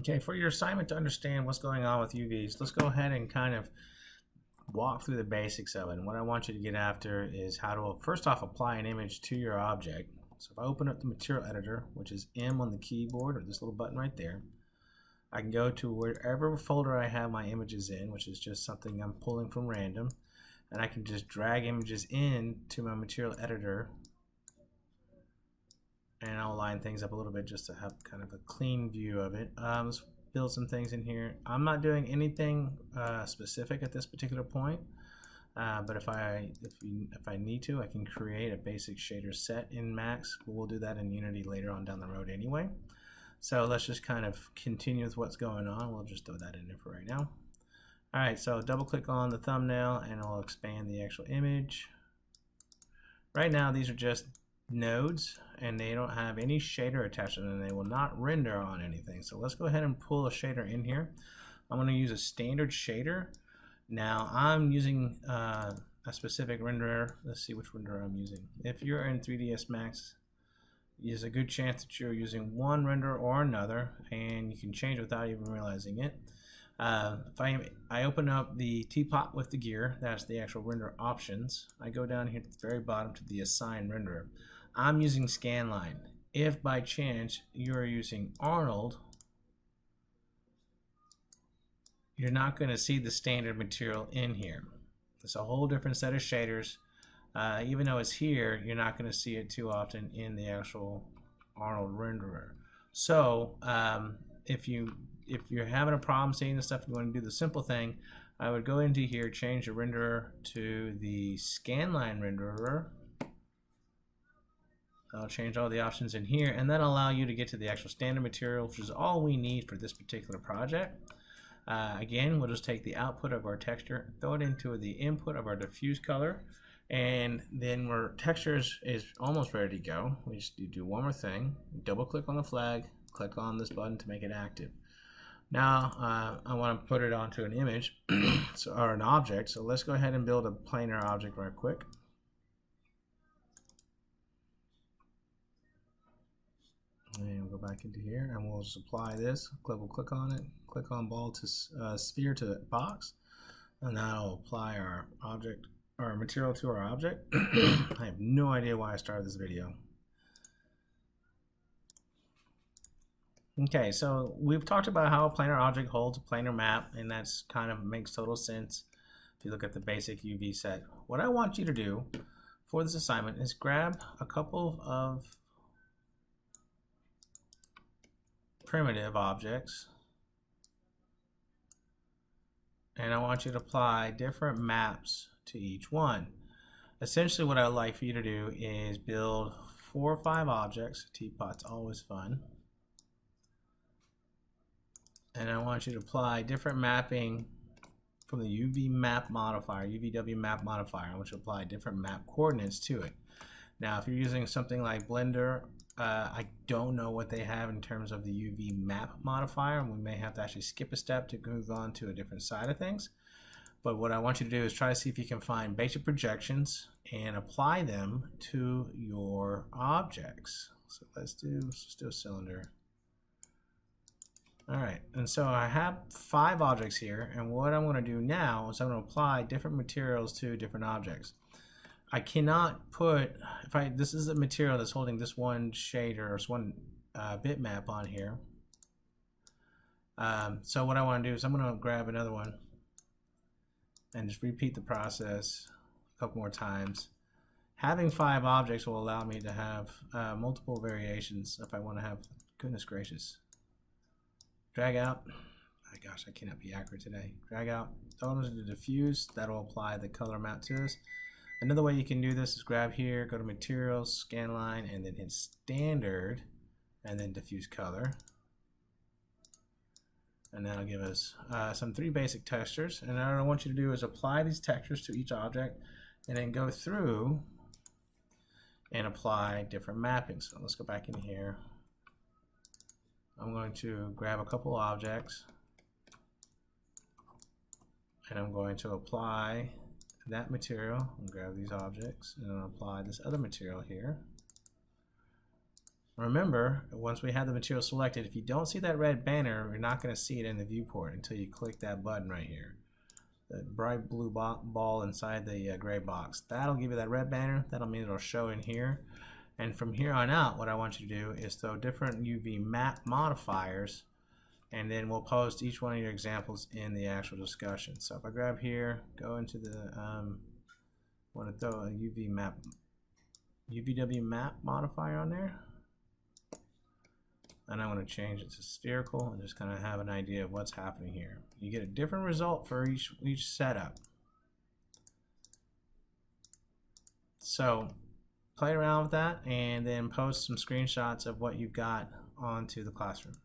Okay, for your assignment to understand what's going on with UVs, let's go ahead and kind of walk through the basics of it. And what I want you to get after is how to first off apply an image to your object. So if I open up the material editor, which is M on the keyboard, or this little button right there, I can go to wherever folder I have my images in, which is just something I'm pulling from random, and I can just drag images in to my material editor, and I'll line things up a little bit just to have kind of a clean view of it. Let's build some things in here. I'm not doing anything specific at this particular point, but if I need to, I can create a basic shader set in Max. We'll do that in Unity later on down the road anyway. So let's just kind of continue with what's going on. We'll just throw that in there for right now. All right, so double click on the thumbnail and it'll expand the actual image. Right now these are just nodes and they don't have any shader attached to them, and they will not render on anything. So let's go ahead and pull a shader in here. I'm going to use a standard shader. Now I'm using a specific renderer. Let's see which renderer I'm using. If you're in 3ds Max, there's a good chance that you're using one renderer or another, and you can change without even realizing it. If I open up the teapot with the gear, that's the actual render options. I go down here to the very bottom to the assign renderer. I'm using scanline. If by chance you're using Arnold, you're not going to see the standard material in here. It's a whole different set of shaders. Even though it's here, you're not going to see it too often in the actual Arnold renderer. So if you're having a problem seeing the stuff, you want to do the simple thing, I would go into here, change the renderer to the scanline renderer. I'll change all the options in here, and that'll allow you to get to the actual standard material, which is all we need for this particular project. Again, we'll just take the output of our texture, throw it into the input of our diffuse color, and then our texture is almost ready to go. We just do one more thing, double click on the flag, click on this button to make it active. Now I want to put it onto an image or an object, so let's go ahead and build a planar object right quick. And we'll go back into here and we'll just apply this. We'll click on it, click on ball to sphere to box, and that'll apply our object or material to our object. I have no idea why I started this video. Okay, so we've talked about how a planar object holds a planar map, and that's kind of makes total sense if you look at the basic UV set. What I want you to do for this assignment is grab a couple of primitive objects, and I want you to apply different maps to each one. Essentially what I would like for you to do is build 4 or 5 objects. Teapot's always fun. And I want you to apply different mapping from the UV map modifier, UVW map modifier. I want you to apply different map coordinates to it. Now if you're using something like Blender, I don't know what they have in terms of the UV map modifier, and we may have to actually skip a step to move on to a different side of things. But what I want you to do is try to see if you can find basic projections and apply them to your objects. So let's do a cylinder. All right, and so I have 5 objects here, and what I'm going to do now is I'm going to apply different materials to different objects. I cannot put, this is a material that's holding this one shader or this one bitmap on here. So what I want to do is I'm going to grab another one and just repeat the process a couple more times. Having 5 objects will allow me to have multiple variations if I want to have, goodness gracious. Drag out, oh gosh, I cannot be accurate today. Drag out, throw them into diffuse, that'll apply the color map to us. Another way you can do this is grab here, go to materials, scanline, and then hit standard, and then diffuse color. And that'll give us some 3 basic textures. And what I want you to do is apply these textures to each object, and then go through and apply different mappings. So let's go back in here. I'm going to grab a couple objects, and I'm going to apply that material and grab these objects, and I'll apply this other material here. Remember, once we have the material selected, if you don't see that red banner, you're not going to see it in the viewport until you click that button right here. The bright blue ball inside the gray box. That'll give you that red banner. That'll mean it'll show in here. And from here on out, what I want you to do is throw different UV map modifiers, and then we'll post each one of your examples in the actual discussion. So if I grab here, go into the, want to throw a UVW map modifier on there. And I want to change it to spherical and just kind of have an idea of what's happening here. You get a different result for each setup. So play around with that and then post some screenshots of what you've got onto the classroom.